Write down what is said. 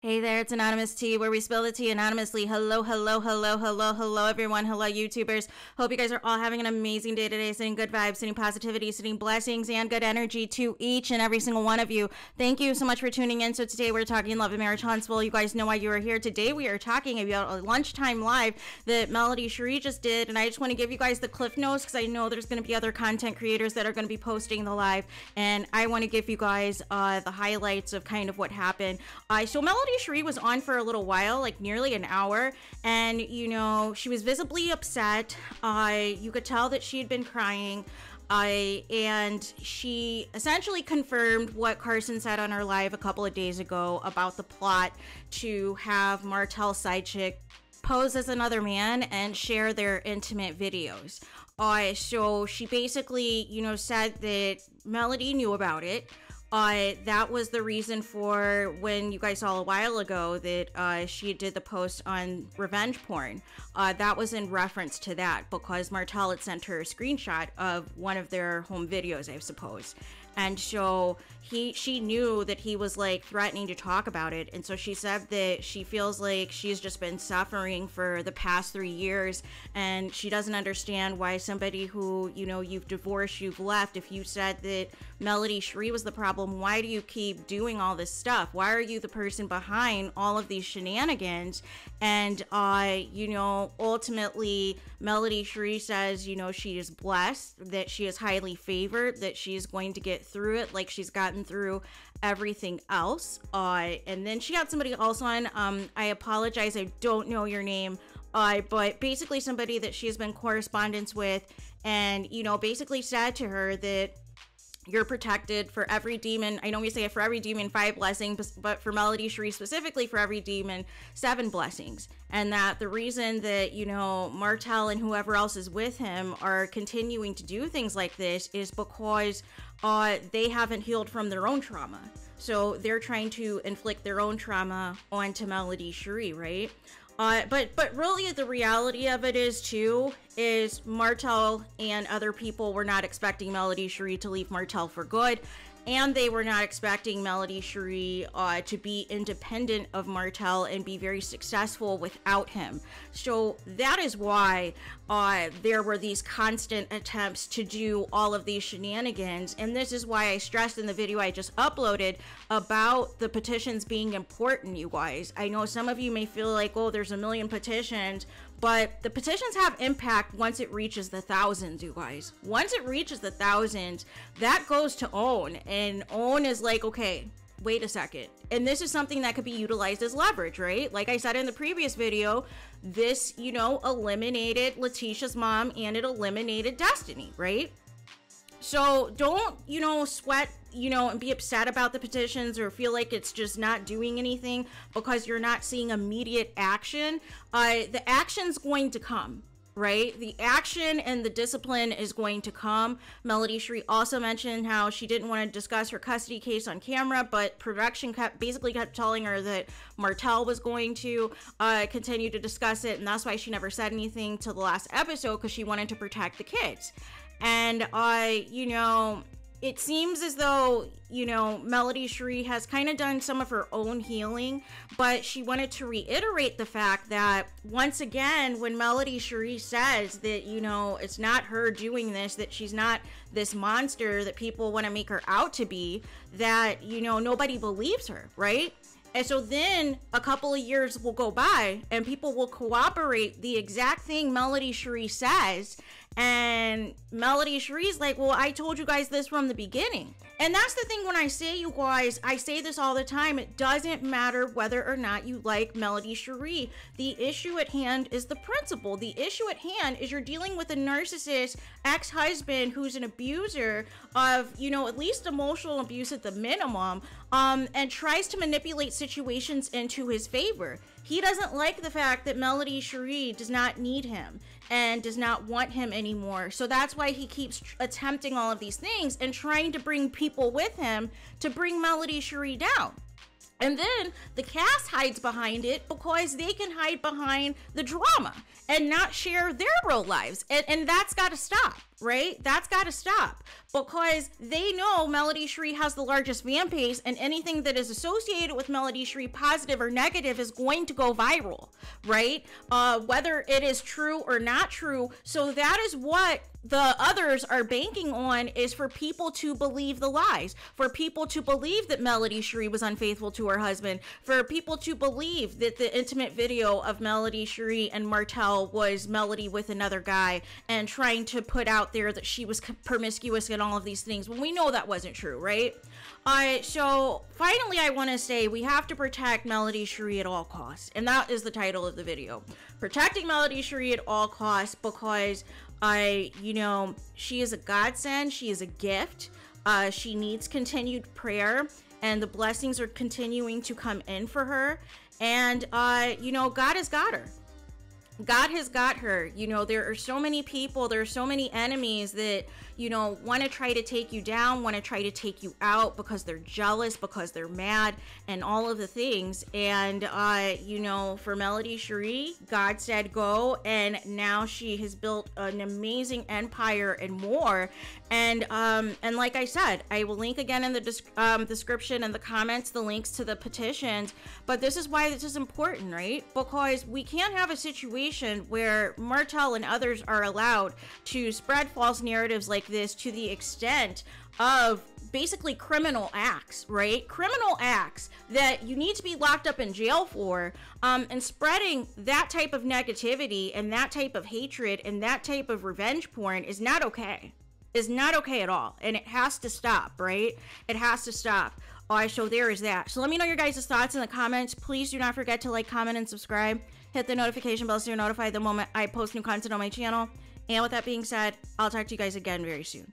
Hey there, it's Anonymous Tea, where we spill the tea anonymously. Hello, hello, hello, hello, hello, everyone. Hello, YouTubers. Hope you guys are all having an amazing day today, sending good vibes, sending positivity, sending blessings, and good energy to each and every single one of you. Thank you so much for tuning in. So today we're talking love and marriage huntsville. You guys know why you are here. Today we are talking about a lunchtime live that Melody SHARI just did, and I just want to give you guys the cliff notes because I know there's going to be other content creators that are going to be posting the live, and I want to give you guys the highlights of kind of what happened. So Melody SHARI was on for a little while, like nearly an hour, and you know, she was visibly upset. You could tell that she had been crying, and she essentially confirmed what Carson said on her live a couple of days ago about the plot to have Martel's side chick pose as another man and share their intimate videos. So she basically, you know, said that Melody knew about it. That was the reason for when you guys saw a while ago that she did the post on revenge porn. That was in reference to that because Martel had sent her a screenshot of one of their home videos, I suppose. And so she knew that he was like threatening to talk about it. And so she said that she feels like she's just been suffering for the past 3 years. And she doesn't understand why somebody who, you know, you've divorced, you've left. If you said that Melody SHARI was the problem, why do you keep doing all this stuff? Why are you the person behind all of these shenanigans? And, you know, ultimately, Melody SHARI says, you know, she is blessed, that she is highly favored, that she is going to get through it like she's gotten through everything else. And then she got somebody else on. I apologize, I don't know your name, but basically somebody that she has been correspondence with, and you know, basically said to her that you're protected for every demon. I know we say for every demon 5 blessings, but for Melody SHARI specifically, for every demon 7 blessings. And that the reason that, you know, Martel and whoever else is with him are continuing to do things like this is because they haven't healed from their own trauma. So they're trying to inflict their own trauma onto Melody SHARI, right? But really the reality of it is too, is Martel and other people were not expecting Melody SHARI to leave Martel for good. And they were not expecting Melody SHARI to be independent of Martel and be very successful without him. So that is why there were these constant attempts to do all of these shenanigans. And this is why I stressed in the video I just uploaded about the petitions being important, you guys. I know some of you may feel like, oh, there's a million petitions, but the petitions have impact once it reaches the thousands, you guys. Once it reaches the thousands, that goes to OWN. And OWN is like, okay, wait a second. And this is something that could be utilized as leverage, right? Like I said in the previous video, this, you know, eliminated Letitia's mom and it eliminated Destiny, right? So don't, you know, sweat, you know, and be upset about the petitions or feel like it's just not doing anything because you're not seeing immediate action. The action's going to come, right? The action and the discipline is going to come. Melody SHARI also mentioned how she didn't want to discuss her custody case on camera, but production basically kept telling her that Martel was going to continue to discuss it, and that's why she never said anything till the last episode, because she wanted to protect the kids. And you know, it seems as though, you know, Melody SHARI has kind of done some of her own healing, but she wanted to reiterate the fact that once again, when Melody SHARI says that, you know, it's not her doing this, that she's not this monster that people want to make her out to be, that, you know, nobody believes her, right? And so then a couple of years will go by and people will corroborate the exact thing Melody SHARI says. And Melody SHARI's like, well, I told you guys this from the beginning. And that's the thing when I say, you guys, I say this all the time. It doesn't matter whether or not you like Melody SHARI. The issue at hand is the principle. The issue at hand is you're dealing with a narcissist ex-husband who's an abuser of, you know, at least emotional abuse at the minimum, and tries to manipulate situations into his favor. He doesn't like the fact that Melody SHARI does not need him and does not want him anymore. So that's why he keeps attempting all of these things and trying to bring people with him to bring Melody SHARI down. And then the cast hides behind it because they can hide behind the drama and not share their real lives. And that's got to stop. right? That's got to stop, because they know Melody Sheree has the largest fan base, and anything that is associated with Melody Sheree, positive or negative, is going to go viral, right? Whether it is true or not true. So that is what the others are banking on, is for people to believe the lies, for people to believe that Melody Sheree was unfaithful to her husband, for people to believe that the intimate video of Melody Sheree and Martell was Melody with another guy, and trying to put out there that she was promiscuous and all of these things, when we know that wasn't true, right? So finally, I want to say we have to protect Melody Sheree at all costs, and that is the title of the video: protecting Melody Sheree at all costs, because she is a godsend. She is a gift. She needs continued prayer, and the blessings are continuing to come in for her. And, God has got her. God has got her. There are so many people, there are so many enemies that, want to try to take you down, want to try to take you out, because they're jealous, because they're mad, and all of the things. And, for Melody Sheree, God said go, and now she has built an amazing empire and more. And like I said, I will link again in the description and the comments, the links to the petitions. But this is why this is important, right? Because we can't have a situation where Martell and others are allowed to spread false narratives like this to the extent of basically criminal acts, right? Criminal acts that you need to be locked up in jail for, and spreading that type of negativity and that type of hatred and that type of revenge porn is not okay. Is not okay at all, and it has to stop, right? It has to stop. So there is that. So let me know your guys' thoughts in the comments. Please do not forget to like, comment, and subscribe. Hit the notification bell so you're notified the moment I post new content on my channel. And with that being said, I'll talk to you guys again very soon.